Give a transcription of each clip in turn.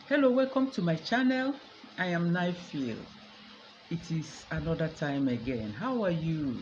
Hello, welcome to my channel. I am Nightfield. It is another time again. How are you?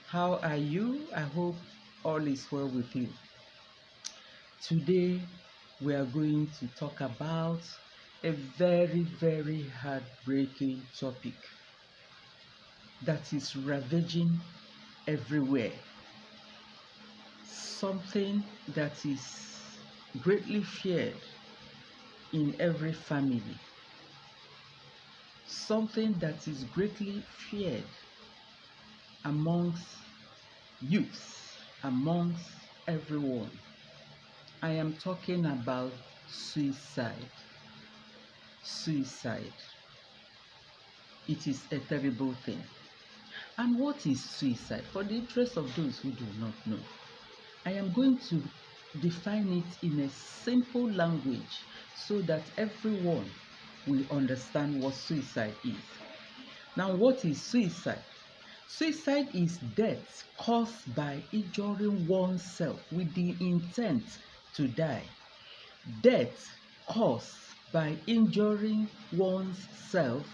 How are you? I hope all is well with you. Today we are going to talk about a very heartbreaking topic that is ravaging everywhere. Something that is greatly feared in every family. Something that is greatly feared amongst youth, amongst everyone. I am talking about suicide. Suicide. It is a terrible thing. And what is suicide? For the interest of those who do not know, I am going to define it in a simple language so that everyone will understand what suicide is. Now, what is suicide? Suicide is death caused by injuring oneself with the intent to die. Death caused by injuring oneself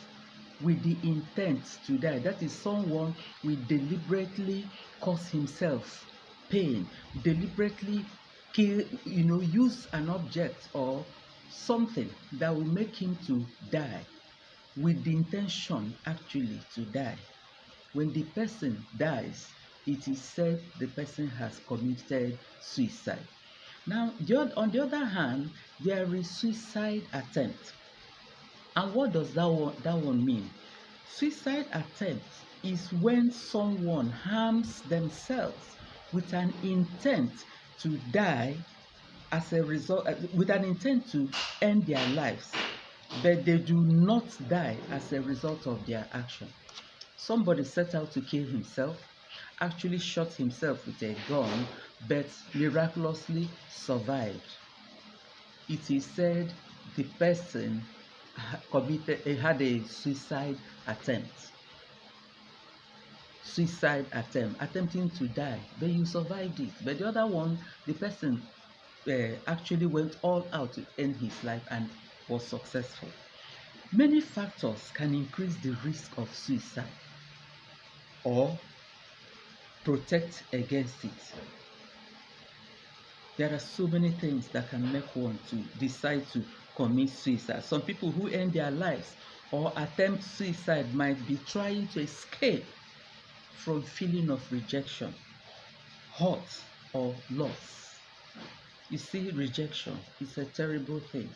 with the intent to die. That is, someone will deliberately cause himself pain, deliberately kill, use an object or something that will make him to die with the intention actually to die. When the person dies, it is said the person has committed suicide. Now, on the other hand, there is suicide attempt. And what does that one mean? Suicide attempt is when someone harms themselves with an intent to die as a result, with an intent to end their lives, but they do not die as a result of their action. Somebody set out to kill himself, actually shot himself with a gun, but miraculously survived. It is said the person had a suicide attempt. Suicide attempt, attempting to die, but you survived it. But the other one, the person actually went all out to end his life and was successful. Many factors can increase the risk of suicide or protect against it. There are so many things that can make one to decide to commit suicide. Some people who end their lives or attempt suicide might be trying to escape from feeling of rejection, hurt, or loss. You see, rejection is a terrible thing.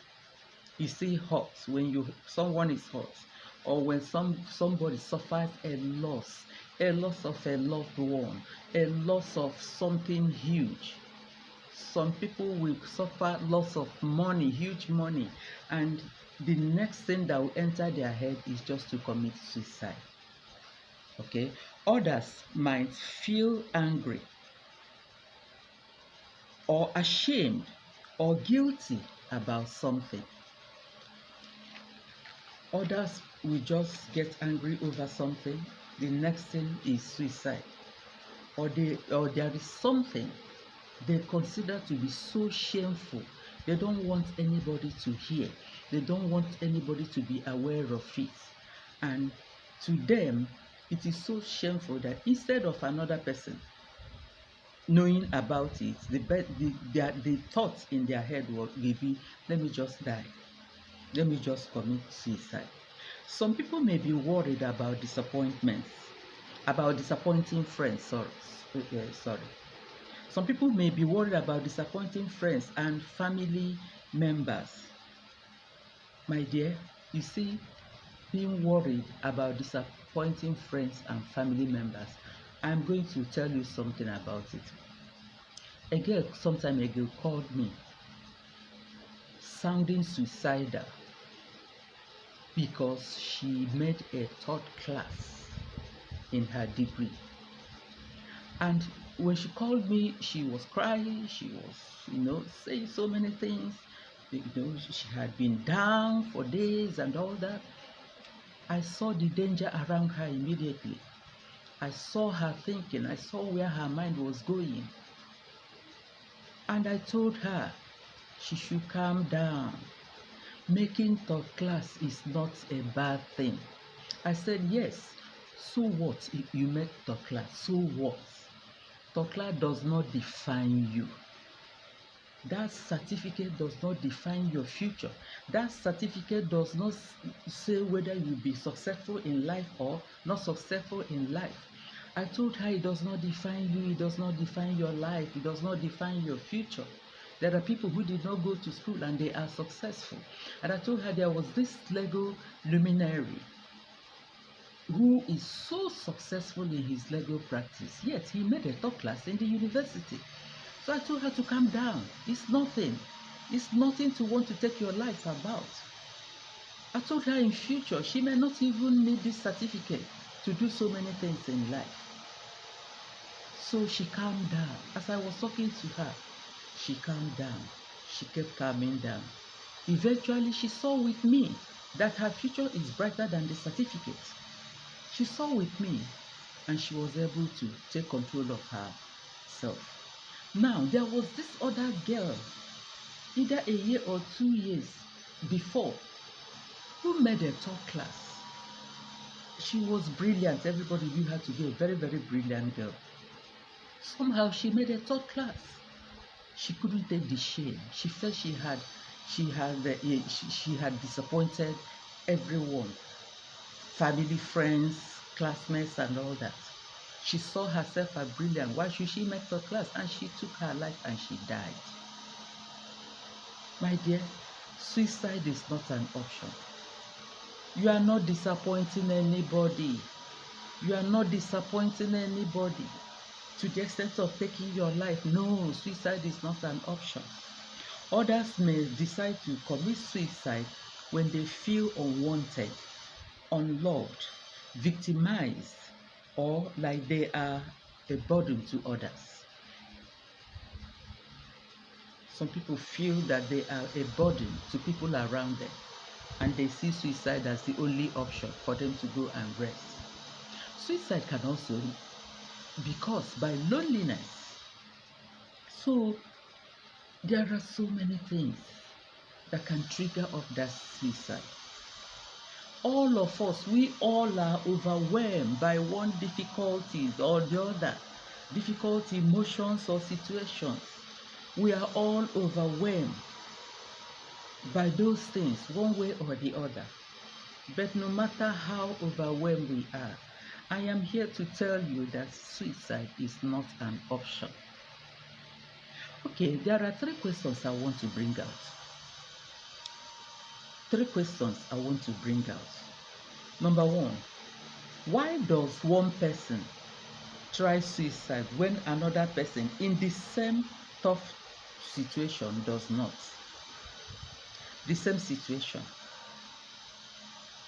You see, hurt when someone is hurt, or when somebody suffers a loss of a loved one, a loss of something huge. Some people will suffer loss of money, huge money, and the next thing that will enter their head is just to commit suicide. Okay? Others might feel angry or ashamed or guilty about something. Others will just get angry over something. The next thing is suicide. Or there is something they consider to be so shameful. They don't want anybody to hear. They don't want anybody to be aware of it. And to them, it is so shameful that instead of another person knowing about it, the thoughts in their head will be, let me just die. Let me just commit suicide. Some people may be worried about disappointments, about disappointing friends. Sorry. Some people may be worried about disappointing friends and family members. My dear, you see, being worried about disappointing friends and family members, I'm going to tell you something about it. A girl some time ago called me, sounding suicidal, because she made a third class in her degree. And when she called me, she was crying, she was, saying so many things. She had been down for days and all that. I saw the danger around her immediately. I saw her thinking, I saw where her mind was going. And I told her she should calm down. Making third class is not a bad thing. I said, yes. So what if you make third class? So what? Third class does not define you. That certificate does not define your future. That certificate does not say whether you'll be successful in life or not successful in life. I told her it does not define you, it does not define your life, it does not define your future. There are people who did not go to school and they are successful. And I told her there was this Lego luminary who is so successful in his Lego practice, yet he made a top class in the university. So I told her to calm down. It's nothing. It's nothing to want to take your life about. I told her in future she may not even need this certificate to do so many things in life. So she calmed down. As I was talking to her, she calmed down. She kept calming down. Eventually, she saw with me that her future is brighter than the certificate. She saw with me and she was able to take control of herself. Now, there was this other girl, either a year or 2 years before, who made a top class. She was brilliant. Everybody knew her to be a very, very brilliant girl. Somehow she made a top class. She couldn't take the shame. She felt she had disappointed everyone, family, friends, classmates, and all that. She saw herself as brilliant. Why should she make top class? And she took her life and she died. My dear, suicide is not an option. You are not disappointing anybody. You are not disappointing anybody to the extent of taking your life. No, suicide is not an option. Others may decide to commit suicide when they feel unwanted, unloved, victimized, or like they are a burden to others. Some people feel that they are a burden to people around them, and they see suicide as the only option for them to go and rest. Suicide can also be caused by loneliness. So there are so many things that can trigger off that suicide. All of us, we all are overwhelmed by one difficulties or the other, difficult emotions or situations. We are all overwhelmed by those things, one way or the other. But no matter how overwhelmed we are, I am here to tell you that suicide is not an option. Okay, there are 3 questions I want to bring out. 3 questions I want to bring out. Number 1, why does one person try suicide when another person in the same tough situation does not? The same situation.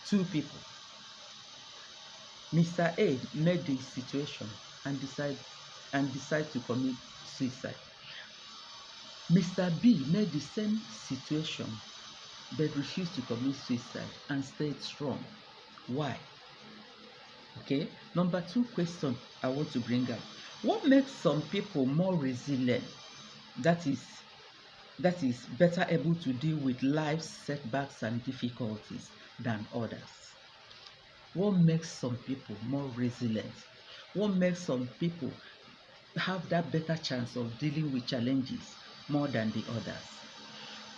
2 people. Mr. A met the situation and decide to commit suicide. Mr. B met the same situation but refused to commit suicide and stayed strong. Why? Okay. Number 2 question I want to bring up. What makes some people more resilient? That is better able to deal with life's setbacks and difficulties than others. What makes some people more resilient? What makes some people have that better chance of dealing with challenges more than the others?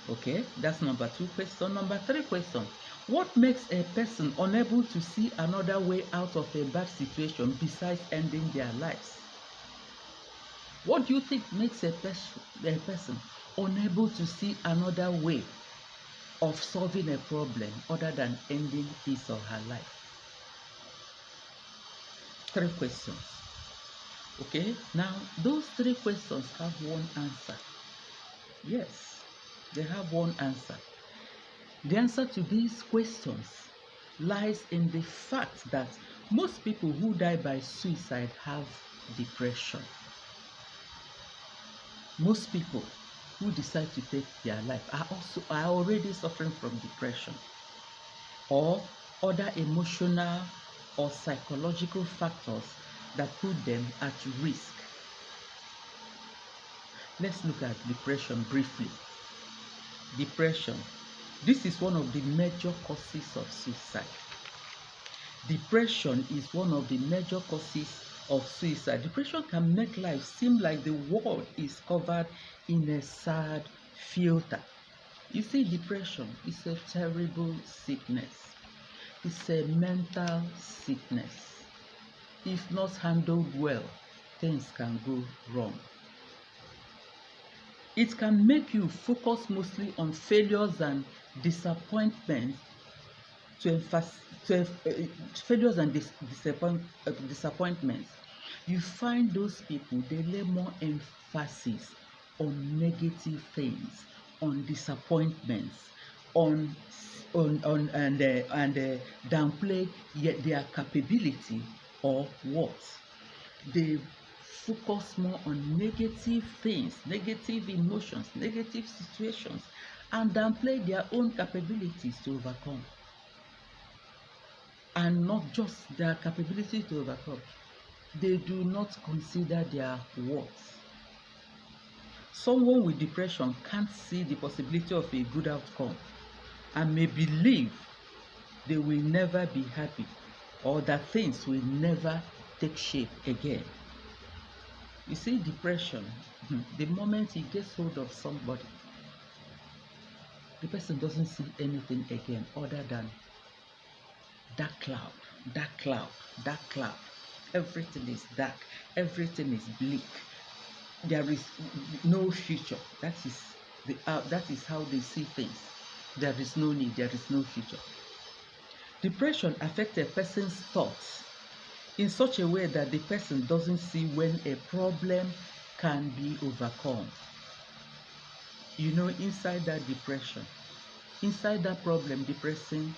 Okay, that's number 2 question. Number 3 question. What makes a person unable to see another way out of a bad situation besides ending their lives? What do you think makes a person unable to see another way of solving a problem other than ending his or her life? 3 questions. Okay, now those 3 questions have one answer. Yes, they have one answer. The answer to these questions lies in the fact that most people who die by suicide have depression. Most people who decide to take their life are already suffering from depression or other emotional or psychological factors that put them at risk. Let's look at depression briefly. Depression. This is one of the major causes of suicide. Depression is one of the major causes of suicide. Depression can make life seem like the world is covered in a sad filter. You see, depression is a terrible sickness. It's a mental sickness. If not handled well, things can go wrong. It can make you focus mostly on failures and disappointments failures and disappointments. You find those people, they lay more emphasis on negative things, on disappointments, on downplay their capability or what. They focus more on negative things, negative emotions, negative situations, and downplay their own capabilities to overcome. And not just their capability to overcome, they do not consider their worth. Someone with depression can't see the possibility of a good outcome and may believe they will never be happy or that things will never take shape again. You see, depression, the moment it gets hold of somebody, the person doesn't see anything again other than dark cloud, dark cloud, dark cloud. Everything is dark, everything is bleak. There is no future. That is how they see things. There is no need, there is no future. Depression affects a person's thoughts in such a way that the person doesn't see when a problem can be overcome. You know, inside that depression, inside that problem depressing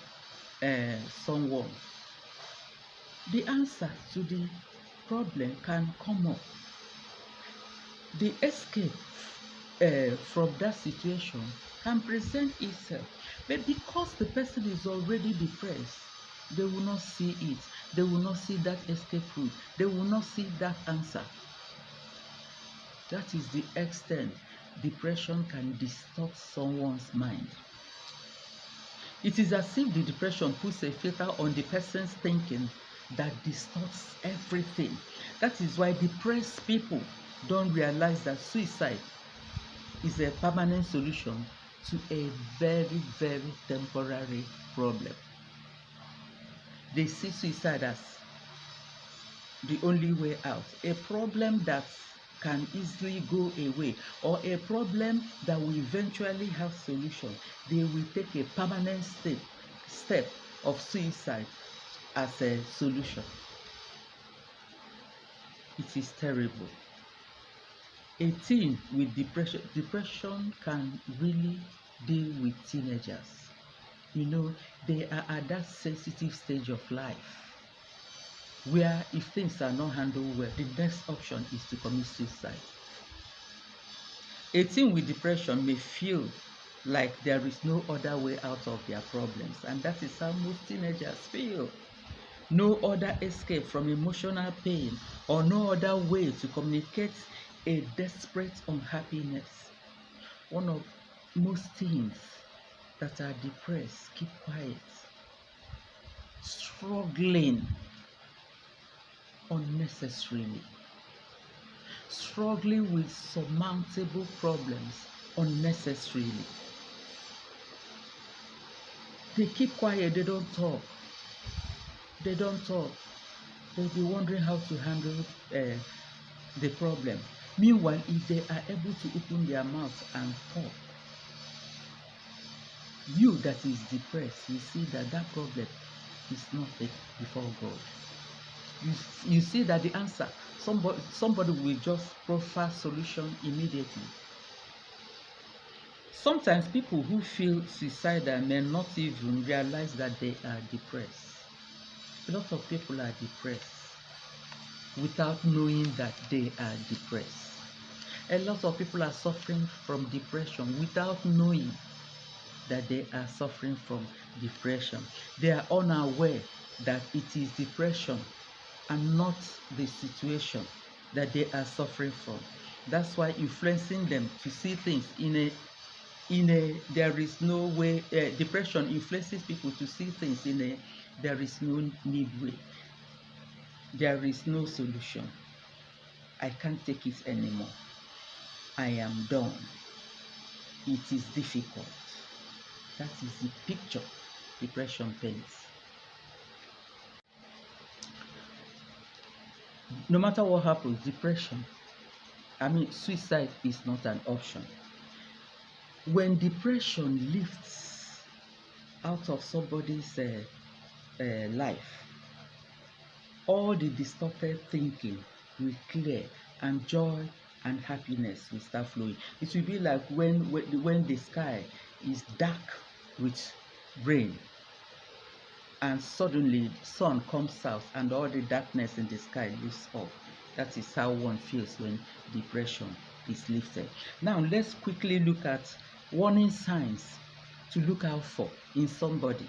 someone, the answer to the problem can come up. The escape from that situation can present itself, but because the person is already depressed, they will not see it. They will not see that escape route. They will not see that answer. That is the extent depression can distort someone's mind. It is as if the depression puts a filter on the person's thinking that distorts everything. That is why depressed people don't realize that suicide is a permanent solution to a very, very temporary problem. They see suicide as the only way out, a problem that can easily go away, or a problem that will eventually have solution. They will take a permanent step of suicide as a solution. It is terrible. A teen with depression can really deal with teenagers. You know, they are at that sensitive stage of life where if things are not handled well, the next option is to commit suicide. A teen with depression may feel like there is no other way out of their problems, and that is how most teenagers feel. No other escape from emotional pain or no other way to communicate a desperate unhappiness. One of most teens that are depressed keep quiet, struggling unnecessarily, struggling with surmountable problems unnecessarily. They keep quiet, they don't talk. They don't talk. They'll be wondering how to handle the problem. Meanwhile, if they are able to open their mouth and talk, you that is depressed, you see that that problem is nothing before God. You see that the answer, somebody will just proffer solution immediately. Sometimes people who feel suicidal may not even realize that they are depressed. A lot of people are depressed without knowing that they are depressed. A lot of people are suffering from depression without knowing that they are suffering from depression. They are unaware that it is depression and not the situation that they are suffering from. That's why influencing them to see things in a there is no way. Depression influences people to see things in a there is no need way. There is no solution. I can't take it anymore. I am done. It is difficult. That is the picture depression paints. No matter what happens, suicide is not an option. When depression lifts out of somebody's life, all the distorted thinking will clear, and joy and happiness will start flowing. It will be like when the sky is dark with rain, and suddenly sun comes out and all the darkness in the sky lifts off. That is how one feels when depression is lifted. Now let's quickly look at warning signs to look out for in somebody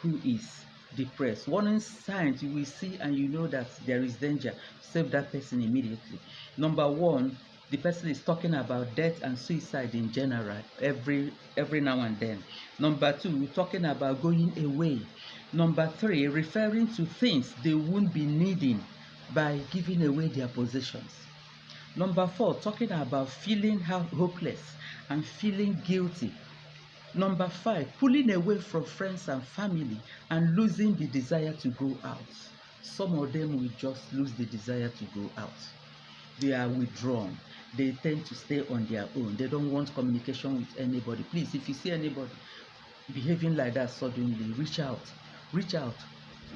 who is depressed. Warning signs you will see and you know that there is danger. Save that person immediately. Number one, the person is talking about death and suicide in general every now and then. Number two, talking about going away. Number three, referring to things they won't be needing by giving away their possessions. Number four, talking about feeling hopeless and feeling guilty. Number five, pulling away from friends and family and losing the desire to go out. Some of them will just lose the desire to go out. They are withdrawn. They tend to stay on their own. They don't want communication with anybody. Please, if you see anybody behaving like that suddenly, reach out. Reach out.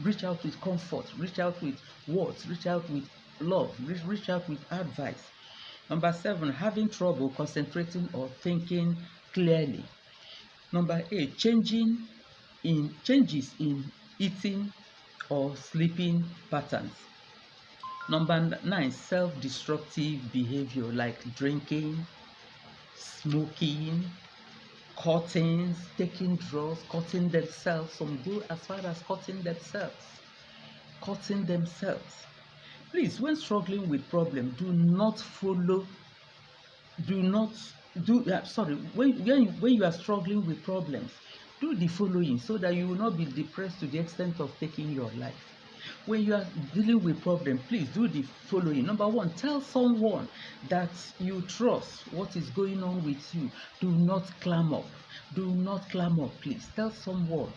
Reach out with comfort. Reach out with words. Reach out with love. Reach out with advice. Number seven, having trouble concentrating or thinking clearly. Number eight, changes in eating or sleeping patterns. Number nine, self-destructive behavior like drinking, smoking, cutting, taking drugs, cutting themselves. Some go as far as cutting themselves. Please, when struggling with problem, when you are struggling with problems, do the following so that you will not be depressed to the extent of taking your life. When you are dealing with problem, please do the following. Number one, tell someone that you trust what is going on with you. Do not clam up. Please. Tell someone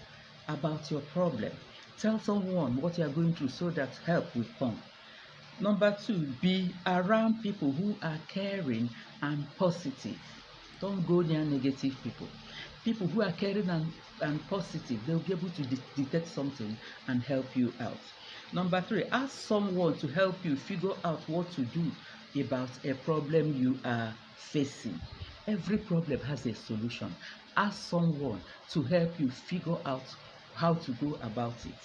about your problem. Tell someone what you are going through so that help will come. Number two, be around people who are caring and positive. Don't go near negative people. People who are caring and positive, they'll be able to detect something and help you out. Number three, ask someone to help you figure out what to do about a problem you are facing. Every problem has a solution. Ask someone to help you figure out how to go about it.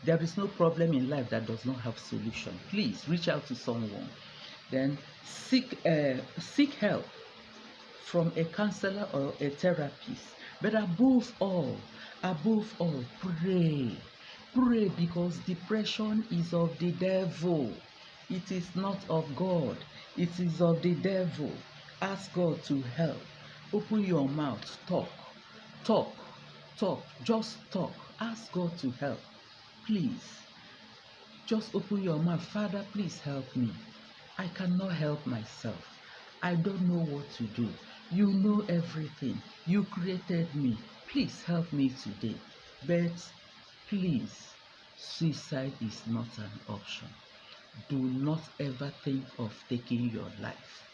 There is no problem in life that does not have solution. Please reach out to someone. Then seek help from a counselor or a therapist. But above all, pray. Pray, because depression is of the devil. It is not of God. It is of the devil. Ask God to help. Open your mouth. Talk. Just talk. Ask God to help. Please. Just open your mouth. Father, please help me. I cannot help myself. I don't know what to do. You know everything. You created me. Please help me today. But please, suicide is not an option. Do not ever think of taking your life.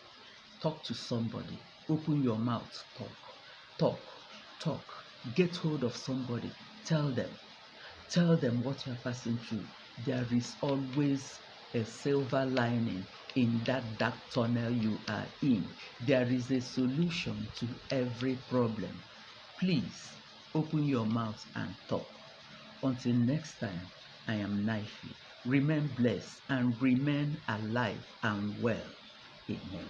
Talk to somebody. Open your mouth. Talk. Get hold of somebody. Tell them what you are passing through. There is always a silver lining in that dark tunnel you are in. There is a solution to every problem. Please open your mouth and talk. Until next time, I am Naifi. Remain blessed and remain alive and well. Amen.